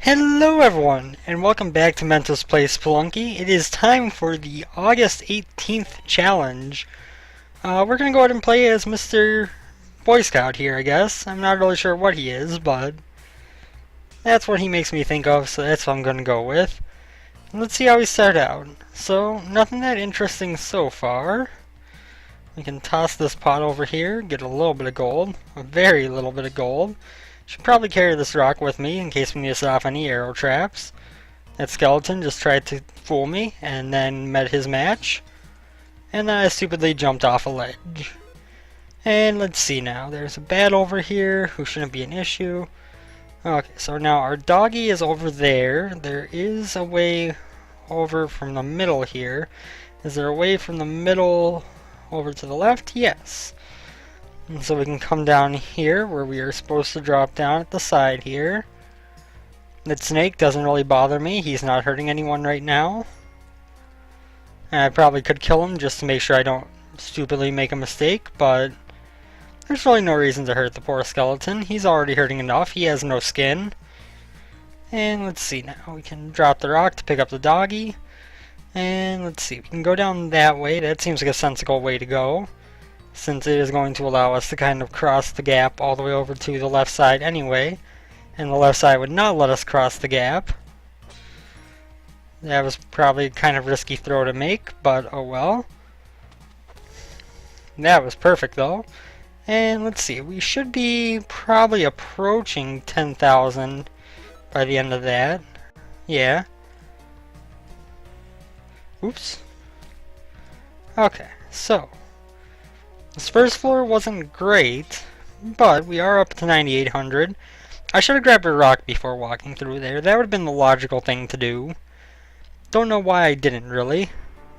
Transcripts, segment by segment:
Hello everyone, and welcome back to Mentos Plays Spelunky. It is time for the August 18th challenge. We're gonna go ahead and play as Mr. Boy Scout here, I guess. I'm not really sure what he is, but that's what he makes me think of, so that's what I'm gonna go with. Let's see how we start out. So, nothing that interesting so far. We can toss this pot over here, get a little bit of gold, a very little bit of gold. Should probably carry this rock with me in case we need to set off any arrow traps. That skeleton just tried to fool me and then met his match. And then I stupidly jumped off a ledge. And let's see now. There's a bat over here who shouldn't be an issue. Okay, so now our doggy is over there. There is a way over from the middle here. Is there a way from the middle over to the left? Yes. And so we can come down here where we are supposed to drop down at the side here. That snake doesn't really bother me. He's not hurting anyone right now. And I probably could kill him just to make sure I don't stupidly make a mistake, but there's really no reason to hurt the poor skeleton. He's already hurting enough. He has no skin. And let's see now. We can drop the rock to pick up the doggy. And let's see. We can go down that way. That seems like a sensible way to go, since it is going to allow us to kind of cross the gap all the way over to the left side anyway, and the left side would not let us cross the gap. That was probably kind of risky throw to make, but oh well. That was perfect though. And let's see, we should be probably approaching 10,000 by the end of that. Yeah. Oops. Okay, so this first floor wasn't great, but we are up to 9,800. I should have grabbed a rock before walking through there. That would have been the logical thing to do. Don't know why I didn't, really.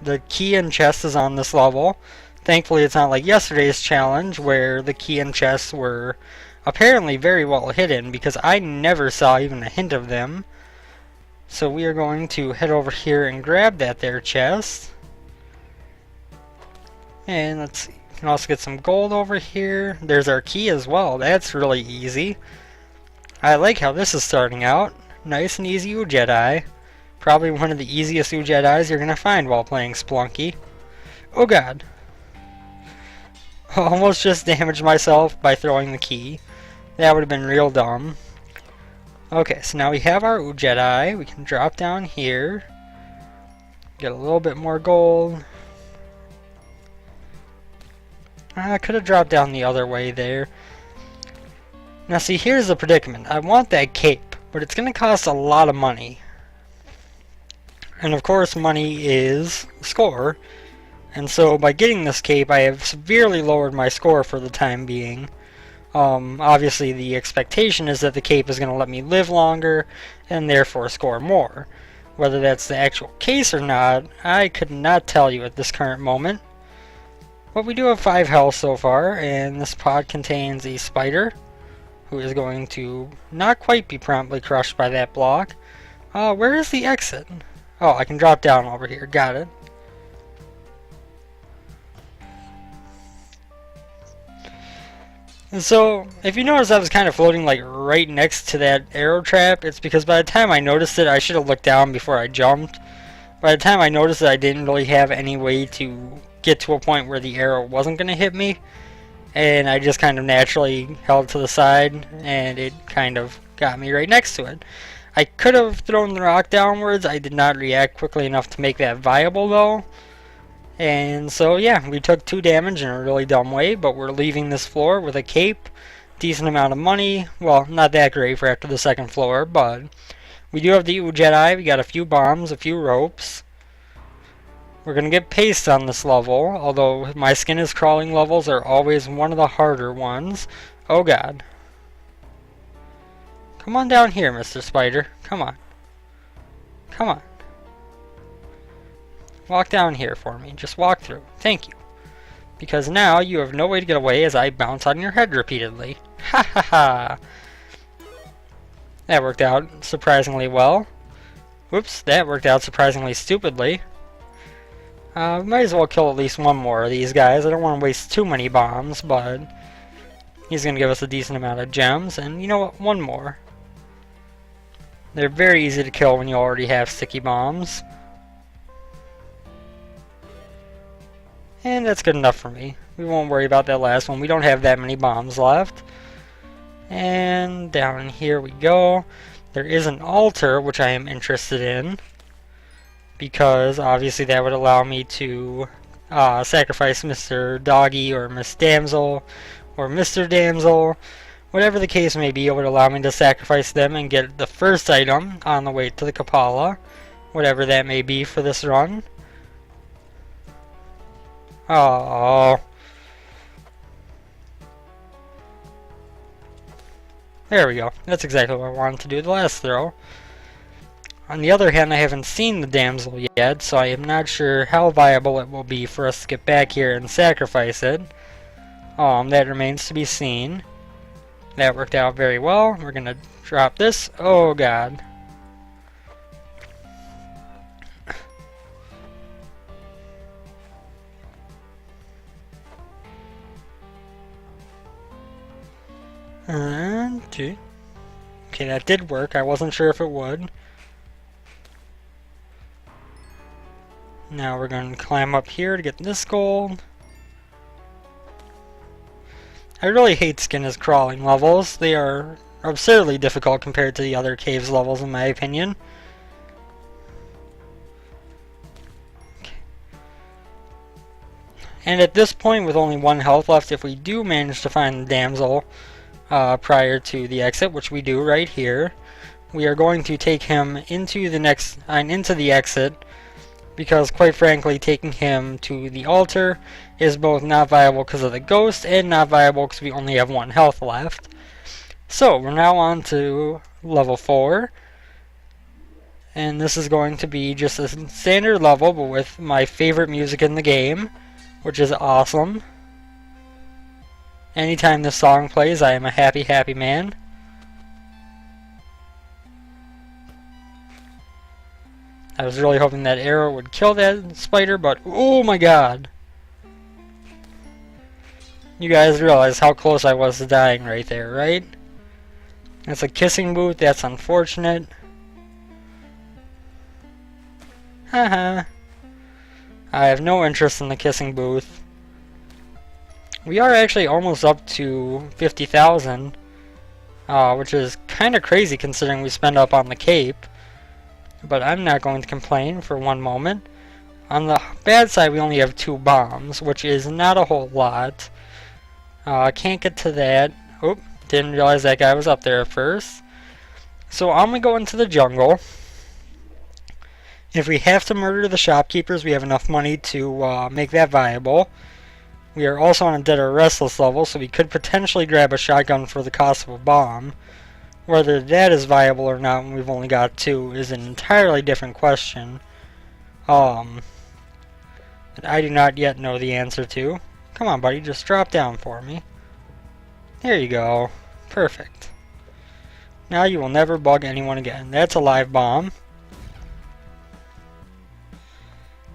The key and chest is on this level. Thankfully, it's not like yesterday's challenge, where the key and chests were apparently very well hidden, because I never saw even a hint of them. So we are going to head over here and grab that there chest. And let's see. We can also get some gold over here. There's our key as well. That's really easy. I like how this is starting out. Nice and easy Jedi. Probably one of the easiest Jedis you're going to find while playing Spelunky. Oh god. Almost just damaged myself by throwing the key. That would have been real dumb. Okay, so now we have our Jedi. We can drop down here. Get a little bit more gold. I could have dropped down the other way there. Now see, here's the predicament. I want that cape, but it's going to cost a lot of money. And of course, money is score. And so by getting this cape, I have severely lowered my score for the time being. Obviously, the expectation is that the cape is going to let me live longer, and therefore score more. Whether that's the actual case or not, I could not tell you at this current moment. But we do have 5 health so far, and this pod contains a spider, who is going to not quite be promptly crushed by that block. Where is the exit? Oh, I can drop down over here. Got it. And so, if you notice, I was kind of floating like right next to that arrow trap. It's because by the time I noticed it, I should have looked down before I jumped. By the time I noticed it, I didn't really have any way to get to a point where the arrow wasn't going to hit me. And I just kind of naturally held to the side, and it kind of got me right next to it. I could have thrown the rock downwards. I did not react quickly enough to make that viable though. And so yeah, we took 2 damage in a really dumb way, but we're leaving this floor with a cape, decent amount of money. Well, not that great for after the second floor, but we do have the Jedi. We got a few bombs, a few ropes. We're going to get paste on this level, although my skin is crawling levels are always one of the harder ones. Oh god. Come on down here, Mr. Spider. Come on. Come on. Walk down here for me. Just walk through. Thank you. Because now you have no way to get away as I bounce on your head repeatedly. Ha ha ha. That worked out surprisingly well. Whoops, that worked out surprisingly stupidly. Might as well kill at least one more of these guys. I don't want to waste too many bombs, but he's going to give us a decent amount of gems. And you know what? One more. They're very easy to kill when you already have sticky bombs. And that's good enough for me. We won't worry about that last one. We don't have that many bombs left. And down here we go. There is an altar, which I am interested in, because obviously that would allow me to sacrifice Mr. Doggy or Miss Damsel or Mr. Damsel. Whatever the case may be, it would allow me to sacrifice them and get the first item on the way to the Kapala, whatever that may be for this run. Oh, there we go. That's exactly what I wanted to do the last throw. On the other hand, I haven't seen the damsel yet, so I am not sure how viable it will be for us to get back here and sacrifice it. That remains to be seen. That worked out very well. We're gonna drop this. Oh god. And two. Okay, that did work. I wasn't sure if it would. Now we're going to climb up here to get this gold. I really hate Skinner's crawling levels. They are absurdly difficult compared to the other caves levels in my opinion. Okay. And at this point, with only 1 health left, if we do manage to find the damsel prior to the exit, which we do right here, we are going to take him into the exit, because quite frankly taking him to the altar is both not viable because of the ghost and not viable because we only have 1 health left. So we're now on to level 4, and this is going to be just a standard level but with my favorite music in the game, which is awesome. Anytime this song plays, I am a happy, happy man. I was really hoping that arrow would kill that spider, but oh my god. You guys realize how close I was to dying right there, right? That's a kissing booth, that's unfortunate. Haha. I have no interest in the kissing booth. We are actually almost up to 50,000, which is kind of crazy considering we spend up on the cape. But I'm not going to complain for one moment. On the bad side, we only have 2 bombs, which is not a whole lot. I can't get to that. Oh, didn't realize that guy was up there at first. So I'm going to go into the jungle. If we have to murder the shopkeepers, we have enough money to make that viable. We are also on a Dead or Restless level, so we could potentially grab a shotgun for the cost of a bomb. Whether that is viable or not when we've only got 2 is an entirely different question. That I do not yet know the answer to. Come on, buddy, just drop down for me. There you go. Perfect. Now you will never bug anyone again. That's a live bomb.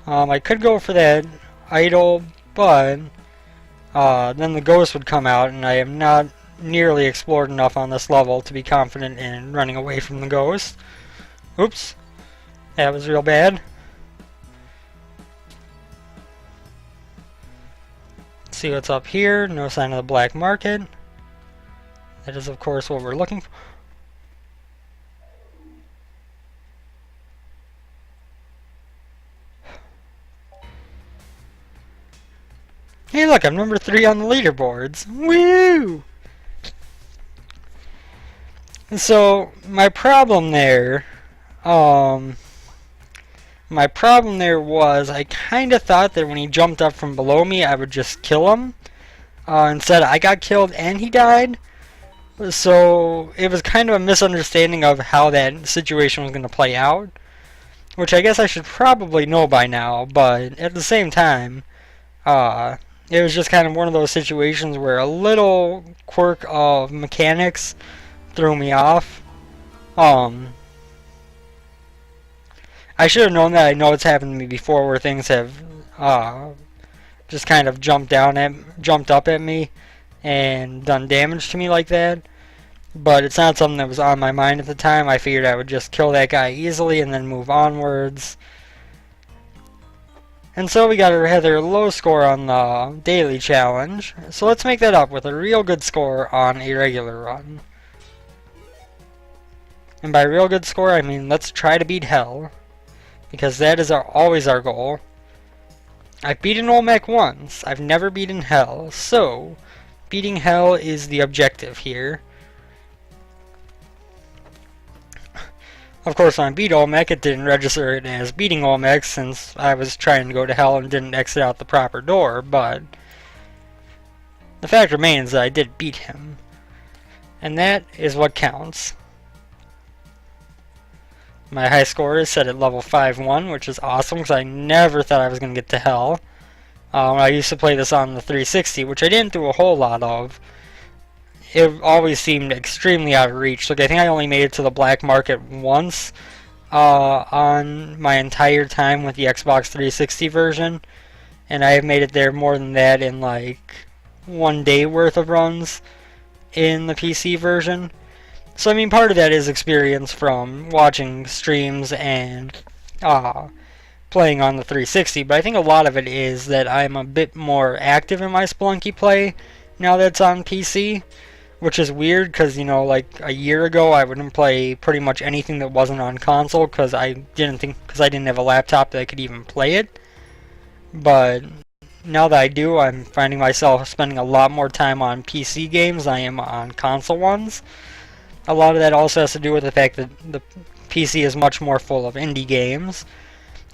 I could go for that idol, but then the ghost would come out, and I am not nearly explored enough on this level to be confident in running away from the ghost. Oops. That was real bad. Let's see what's up here. No sign of the black market. That is of course what we're looking for. Hey look, I'm number 3 on the leaderboards. Woo! So my problem there was I kind of thought that when he jumped up from below me I would just kill him. Instead I got killed and he died. So it was kind of a misunderstanding of how that situation was going to play out, which I guess I should probably know by now, but at the same time it was just kind of one of those situations where a little quirk of mechanics threw me off. I should have known that. I know it's happened to me before where things have just kind of jumped up at me and done damage to me like that. but it's not something that was on my mind at the time. I figured I would just kill that guy easily and then move onwards. And so we got a rather low score on the daily challenge. So let's make that up with a real good score on a regular run. And by real good score, I mean let's try to beat hell, because that is always our goal. I've beaten Olmec once. I've never beaten hell. So beating hell is the objective here. Of course, when I beat Olmec, it didn't register it as beating Olmec since I was trying to go to hell and didn't exit out the proper door, but the fact remains that I did beat him. And that is what counts. My high score is set at level 5-1, which is awesome because I never thought I was going to get to hell. I used to play this on the 360, which I didn't do a whole lot of. It always seemed extremely out of reach. Like, I think I only made it to the black market once on my entire time with the Xbox 360 version, and I have made it there more than that in like 1 day worth of runs in the PC version. So I mean, part of that is experience from watching streams and playing on the 360, but I think a lot of it is that I'm a bit more active in my Spelunky play now that it's on PC. Which is weird because, you know, like a year ago I wouldn't play pretty much anything that wasn't on console because I didn't have a laptop that could even play it. But now that I do, I'm finding myself spending a lot more time on PC games than I am on console ones. A lot of that also has to do with the fact that the PC is much more full of indie games.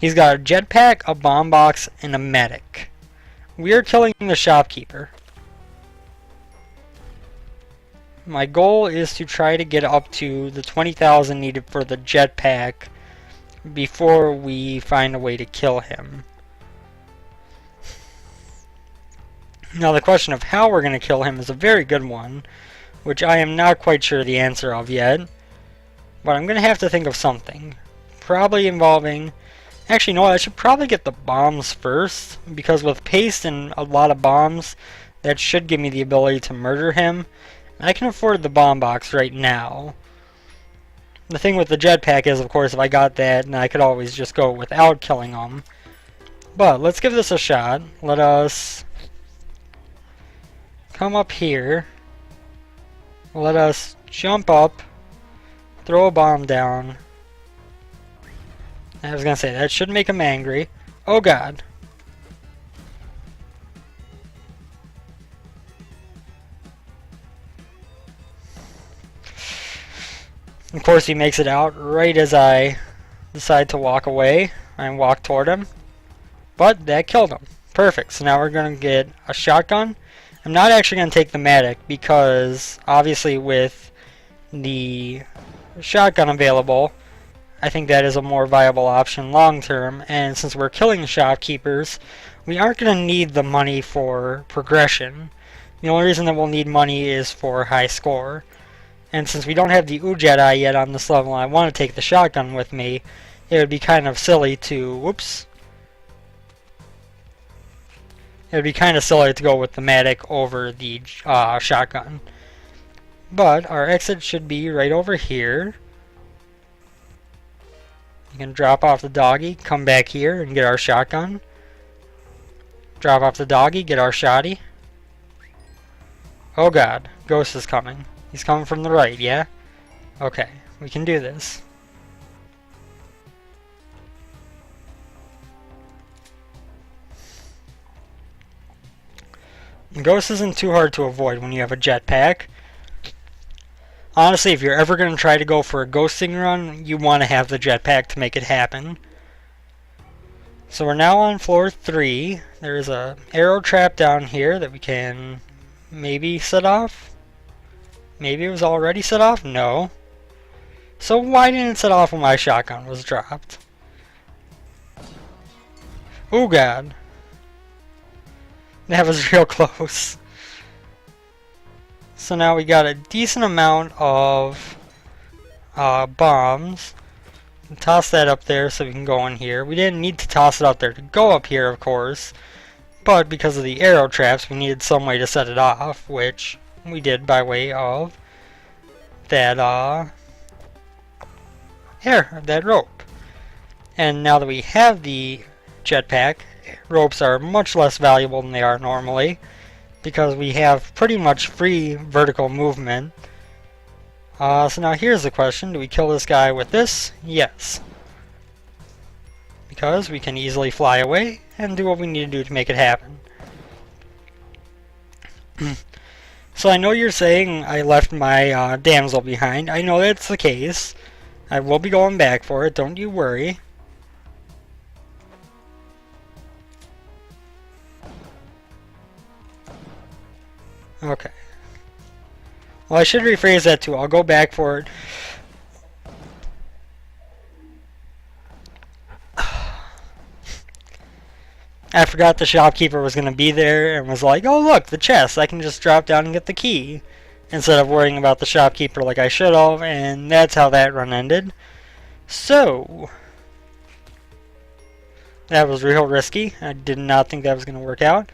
He's got a jetpack, a bomb box, and a medic. We are killing the shopkeeper. My goal is to try to get up to the 20,000 needed for the jetpack before we find a way to kill him. Now the question of how we're going to kill him is a very good one, which I am not quite sure the answer of yet. But I'm going to have to think of something. Probably involving... Actually, no, I should probably get the bombs first, because with paste and a lot of bombs, that should give me the ability to murder him. I can afford the bomb box right now. The thing with the jetpack is, of course, if I got that, then I could always just go without killing them. But let's give this a shot. Let us come up here. Let us jump up, throw a bomb down. I was gonna say, that should make him angry. Oh god. Of course, he makes it out right as I decide to walk away and walk toward him. But that killed him. Perfect. So now we're going to get a shotgun. I'm not actually going to take the medic because obviously with the shotgun available, I think that is a more viable option long term. And since we're killing shopkeepers, we aren't going to need the money for progression. The only reason that we'll need money is for high score. And since we don't have the Jedi yet on this level and I want to take the shotgun with me, it would be kind of silly to... Whoops. It would be kind of silly to go with the medic over the shotgun. But our exit should be right over here. You can drop off the doggy, come back here and get our shotgun. Drop off the doggy, get our shotty. Oh god, Ghost is coming. He's coming from the right, yeah? Okay, we can do this. Ghost isn't too hard to avoid when you have a jetpack. Honestly, if you're ever going to try to go for a ghosting run, you want to have the jetpack to make it happen. So we're now on floor 3. There's a arrow trap down here that we can maybe set off. Maybe it was already set off? No. So why didn't it set off when my shotgun was dropped? Oh god. That was real close. So now we got a decent amount of bombs. Toss that up there so we can go in here. We didn't need to toss it up there to go up here, of course. But because of the arrow traps, we needed some way to set it off, which we did by way of that that rope. And now that we have the jetpack, ropes are much less valuable than they are normally, because we have pretty much free vertical movement. So now here's the question, do we kill this guy with this? Yes. Because we can easily fly away and do what we need to do to make it happen. So I know you're saying I left my damsel behind. I know that's the case. I will be going back for it, don't you worry. Okay. Well, I should rephrase that too. I'll go back for it. I forgot the shopkeeper was going to be there and was like, oh look, the chest. I can just drop down and get the key. Instead of worrying about the shopkeeper like I should have. And that's how that run ended. So, that was real risky. I did not think that was going to work out.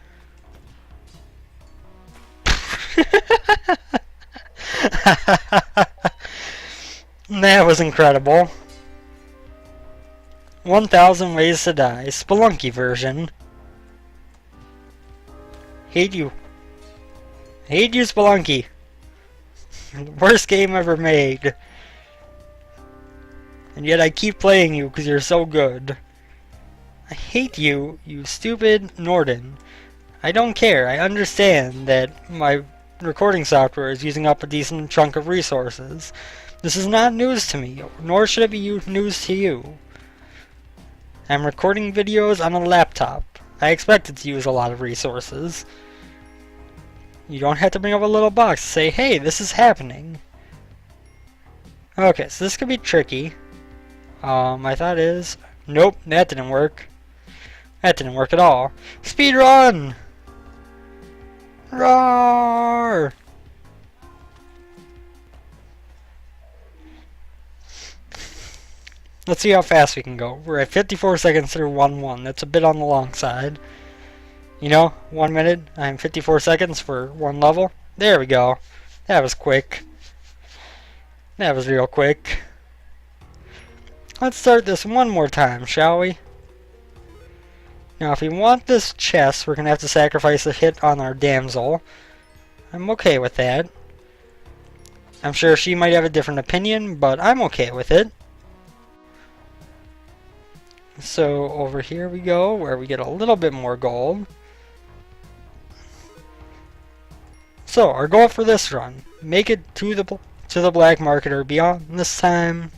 That was incredible. 1000 Ways to Die, Spelunky version. Hate you. Hate you, Spelunky. Worst game ever made. And yet I keep playing you because you're so good. I hate you, you stupid Norden. I don't care. I understand that my recording software is using up a decent chunk of resources. This is not news to me, nor should it be news to you. I'm recording videos on a laptop. I expect it to use a lot of resources. You don't have to bring up a little box to say, hey, this is happening. Okay, so this could be tricky. My thought is, nope, that didn't work. That didn't work at all. Speed run! Roar! Let's see how fast we can go. We're at 54 seconds through 1-1. That's a bit on the long side. You know, 1 minute, I'm 54 seconds for one level. There we go. That was quick. That was real quick. Let's start this one more time, shall we? Now, if we want this chest, we're going to have to sacrifice a hit on our damsel. I'm okay with that. I'm sure she might have a different opinion, but I'm okay with it. So, over here we go, where we get a little bit more gold. So, our goal for this run, make it to the black market or beyond this time,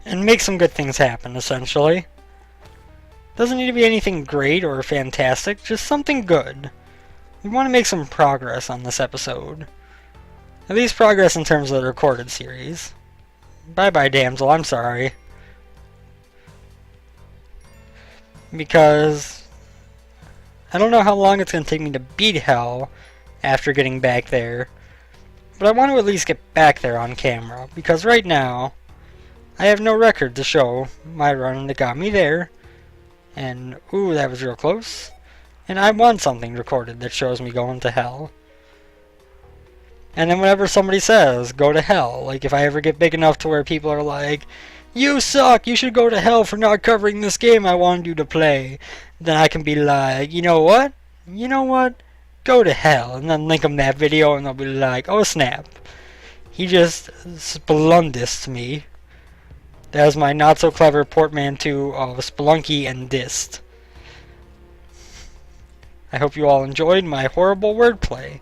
and make some good things happen, essentially. Doesn't need to be anything great or fantastic, just something good. We want to make some progress on this episode. At least progress in terms of the recorded series. Bye-bye, damsel, I'm sorry. Because I don't know how long it's going to take me to beat hell after getting back there. But I want to at least get back there on camera, because right now I have no record to show my run that got me there. And, ooh, that was real close. And I want something recorded that shows me going to hell. And then whenever somebody says, go to hell, like if I ever get big enough to where people are like, you suck, you should go to hell for not covering this game I wanted you to play, then I can be like, you know what? You know what? Go to hell. And then link them that video and they'll be like, oh snap. He just splundist me. That was my not so clever portmanteau of Spelunky and dist. I hope you all enjoyed my horrible wordplay.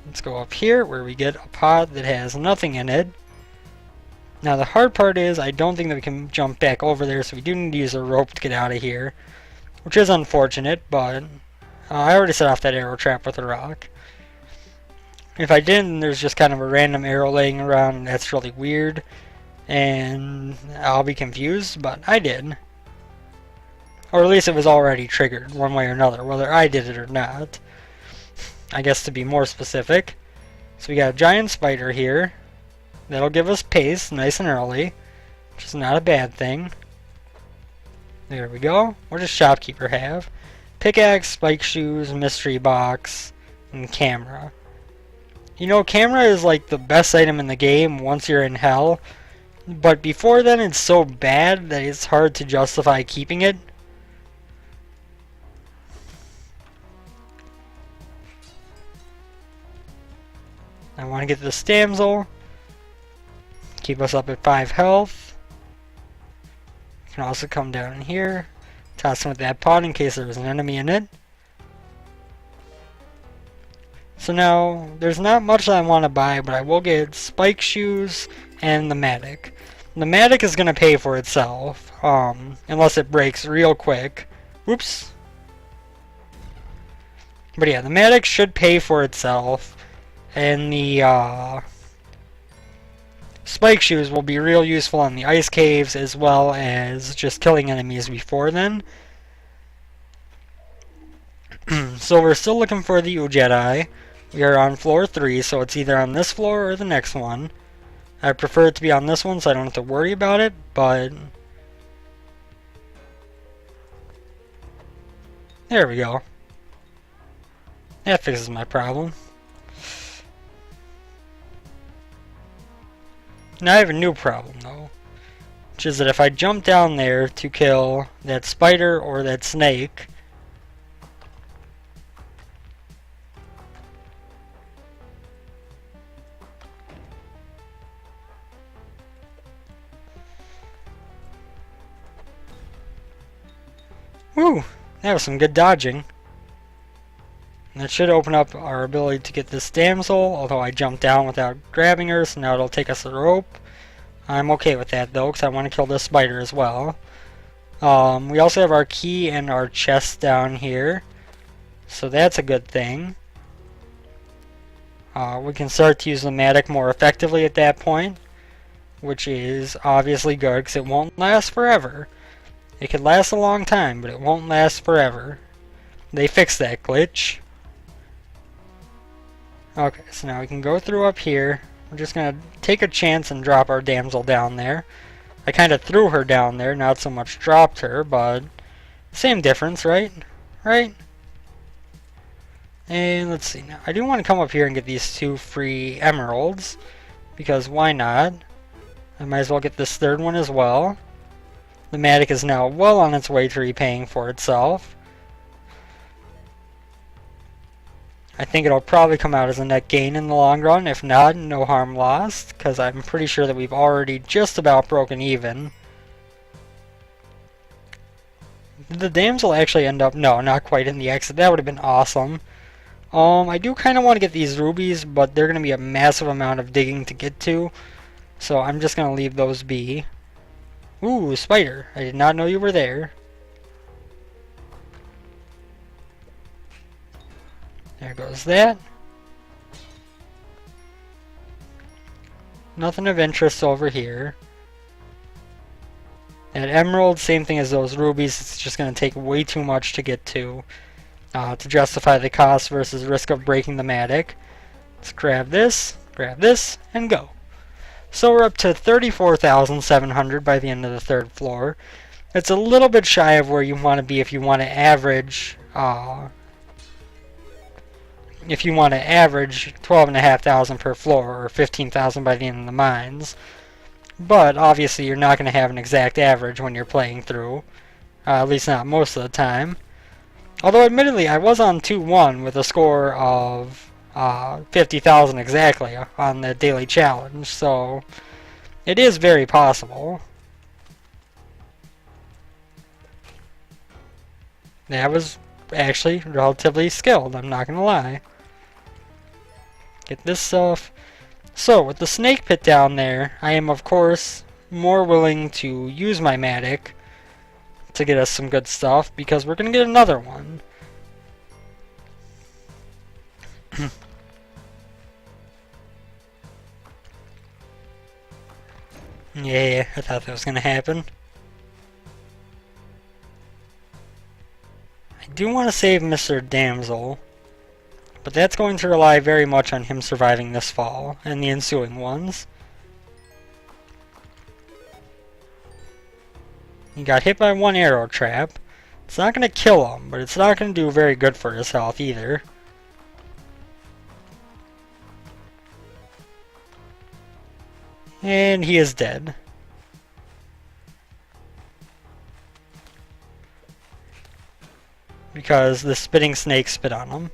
Let's go up here where we get a pot that has nothing in it. Now the hard part is I don't think that we can jump back over there, so we do need to use a rope to get out of here. Which is unfortunate, but I already set off that arrow trap with a rock. If I didn't, there's just kind of a random arrow laying around, and that's really weird. And I'll be confused, but I did. Or at least it was already triggered, one way or another, whether I did it or not. I guess to be more specific. So we got a giant spider here. That'll give us pace, nice and early. Which is not a bad thing. There we go. What does Shopkeeper have? Pickaxe, spike shoes, mystery box, and camera. You know, camera is like the best item in the game once you're in hell, but before then it's so bad that it's hard to justify keeping it. I want to get this damsel. Keep us up at 5 health. Can also come down here. Toss him with that pot in case there was an enemy in it. So now, there's not much that I want to buy, but I will get spike shoes and the Matic. The Matic is going to pay for itself, unless it breaks real quick. Oops. But yeah, the Matic should pay for itself, and the spike shoes will be real useful in the ice caves as well as just killing enemies before then. So we're still looking for the Jedi. We are on floor 3, so it's either on this floor or the next one. I prefer it to be on this one so I don't have to worry about it, but... There we go. That fixes my problem. Now I have a new problem though, which is that if I jump down there to kill that spider or that snake, woo! That was some good dodging. And that should open up our ability to get this damsel, although I jumped down without grabbing her, so now it'll take us a rope. I'm okay with that though, because I want to kill this spider as well. We also have our key and our chest down here, so that's a good thing. We can start to use the Matic more effectively at that point, which is obviously good, because it won't last forever. It could last a long time, but it won't last forever. They fixed that glitch. Okay, so now we can go through up here. We're just going to take a chance and drop our damsel down there. I kind of threw her down there, not so much dropped her, but same difference, right? Right? And let's see now. I do want to come up here and get these 2 free emeralds, because why not? I might as well get this 3rd one as well. The Matic is now well on its way to repaying for itself. I think it'll probably come out as a net gain in the long run. If not, no harm lost, because I'm pretty sure that we've already just about broken even. Did the damsel actually end up... No, not quite in the exit. That would have been awesome. I do kind of want to get these rubies, but they're going to be a massive amount of digging to get to. So I'm just going to leave those be. Ooh, spider. I did not know you were there. There goes that. Nothing of interest over here. That emerald, same thing as those rubies. It's just going to take way too much to get to justify the cost versus risk of breaking the Matic. Let's grab this, and go. So we're up to 34,700 by the end of the 3rd floor. It's a little bit shy of where you want to be if you want to average 12,500 per floor, or 15,000 by the end of the mines. But obviously you're not going to have an exact average when you're playing through, at least not most of the time. Although admittedly I was on 2-1 with a score of 50,000 exactly on the daily challenge, so it is very possible. That was actually relatively skilled, I'm not going to lie. Get this stuff. So, with the snake pit down there, I am of course more willing to use my Matic to get us some good stuff, because we're going to get another one. Yeah, I thought that was going to happen. I do want to save Mr. Damsel, but that's going to rely very much on him surviving this fall and the ensuing ones. He got hit by 1 arrow trap. It's not going to kill him, but it's not going to do very good for his health either. And he is dead. Because the spitting snake spit on him.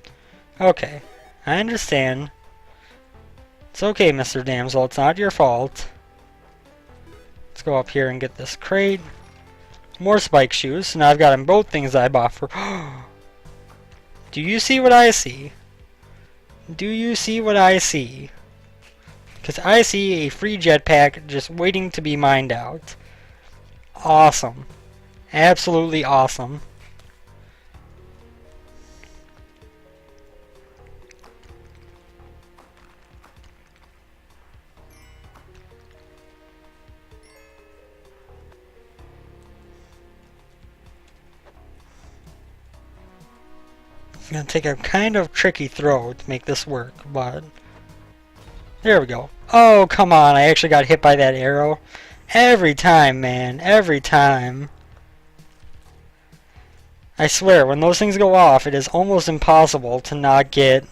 Okay, I understand. It's okay, Mr. Damsel, it's not your fault. Let's go up here and get this crate. More spike shoes, so now I've got them both things I bought for... Do you see what I see? Do you see what I see? Because I see a free jetpack just waiting to be mined out. Awesome. Absolutely awesome. It's going to take a kind of tricky throw to make this work, but... There we go. Oh, come on. I actually got hit by that arrow. Every time, man. Every time. I swear, when those things go off, it is almost impossible to not get...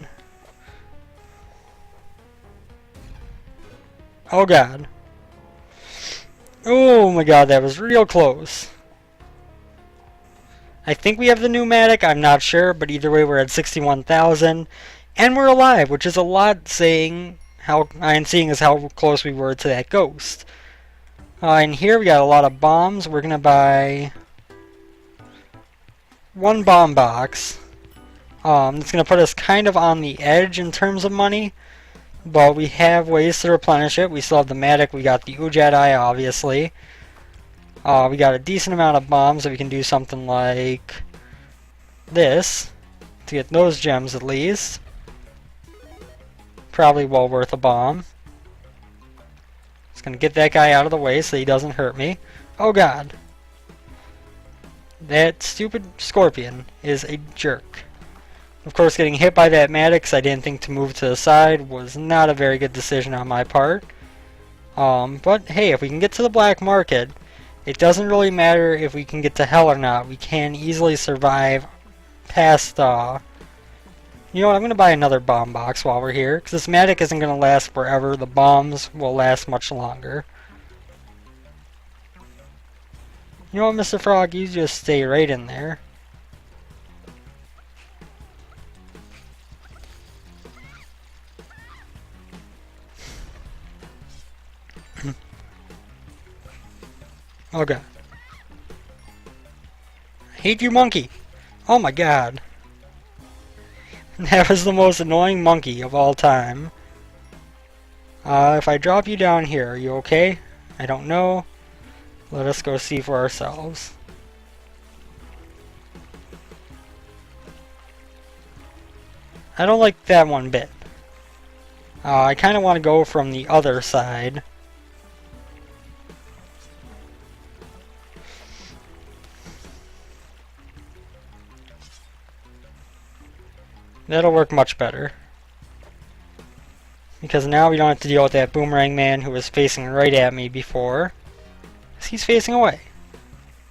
Oh, God. Oh, my God. That was real close. I think we have the pneumatic, I'm not sure, but either way we're at 61,000, and we're alive, which is a lot seeing as how close we were to that ghost. And here we got a lot of bombs. We're going to buy one bomb box. It's going to put us kind of on the edge in terms of money, but we have ways to replenish it. We still have the Matic, we got the Ujadi, obviously. We got a decent amount of bombs, so we can do something like this to get those gems at least. Probably well worth a bomb. Just gonna get that guy out of the way so he doesn't hurt me. Oh, God. That stupid scorpion is a jerk. Of course, getting hit by that Maddox, I didn't think to move to the side, was not a very good decision on my part. But hey, if we can get to the black market, it doesn't really matter if we can get to hell or not. We can easily survive past, You know what, I'm going to buy another bomb box while we're here, because this Matic isn't going to last forever. The bombs will last much longer. You know what, Mr. Frog, you just stay right in there. Oh, God. I hate you, monkey. Oh, my God. That was the most annoying monkey of all time. If I drop you down here, are you okay? I don't know. Let us go see for ourselves. I don't like that one bit. I kind of want to go from the other side. That'll work much better. Because now we don't have to deal with that boomerang man who was facing right at me before. He's facing away.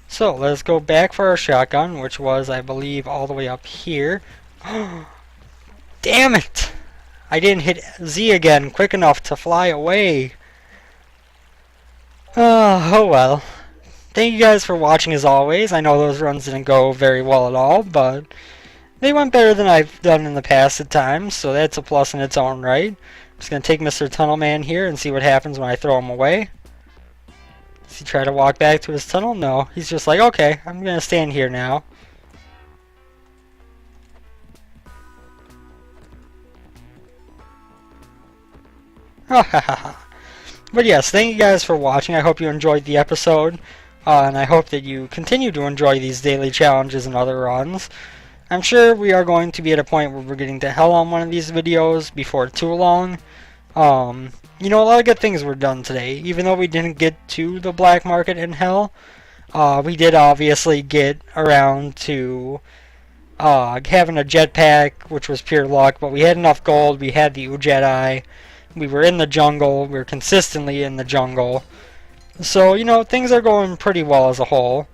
So, let's go back for our shotgun, which was, I believe, all the way up here. Damn it! I didn't hit Z again quick enough to fly away. Oh well. Thank you guys for watching as always. I know those runs didn't go very well at all, but they went better than I've done in the past at times, so that's a plus in its own right. I'm just going to take Mr. Tunnelman here and see what happens when I throw him away. Does he try to walk back to his tunnel? No. He's just like, okay, I'm going to stand here now. But yes, thank you guys for watching. I hope you enjoyed the episode, and I hope that you continue to enjoy these daily challenges and other runs. I'm sure we are going to be at a point where we're getting to hell on one of these videos before too long. You know, a lot of good things were done today. Even though we didn't get to the black market in hell, we did obviously get around to having a jetpack, which was pure luck, but we had enough gold, we had the Ujedi, we were in the jungle, we were consistently in the jungle. So, you know, things are going pretty well as a whole.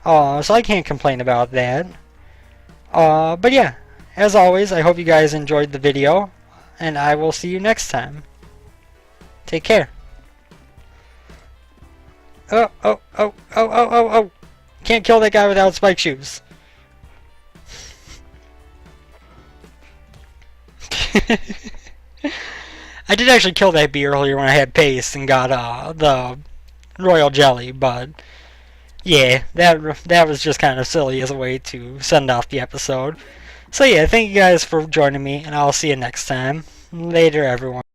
So I can't complain about that. But yeah, as always, I hope you guys enjoyed the video, and I will see you next time. Take care. Oh, oh, oh, oh, oh, oh, oh. Can't kill that guy without spike shoes. I did actually kill that bee earlier when I had paste and got the royal jelly, but yeah, that was just kind of silly as a way to send off the episode. So yeah, thank you guys for joining me, and I'll see you next time. Later, everyone.